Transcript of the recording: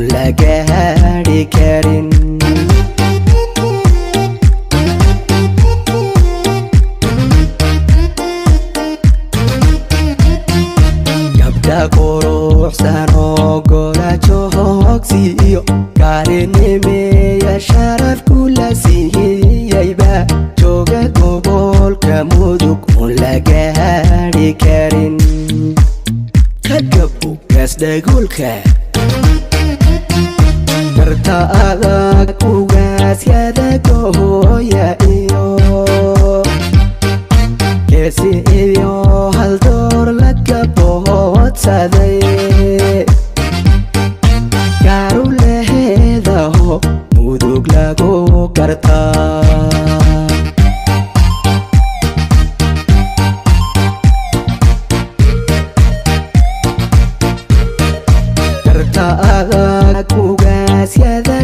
la gaari karin gabdha quruxsan oo gola joogsiiyo kaarinimaya sharaf kula siiyayba jooga gobolka mudug la gaari karin kagabu gasdagulka karta adag ugaasyada gooya iyo geesi iyo hal door laga boodsaday gaaru leheedaho mudug lagu gartaa karta adag ugaasyada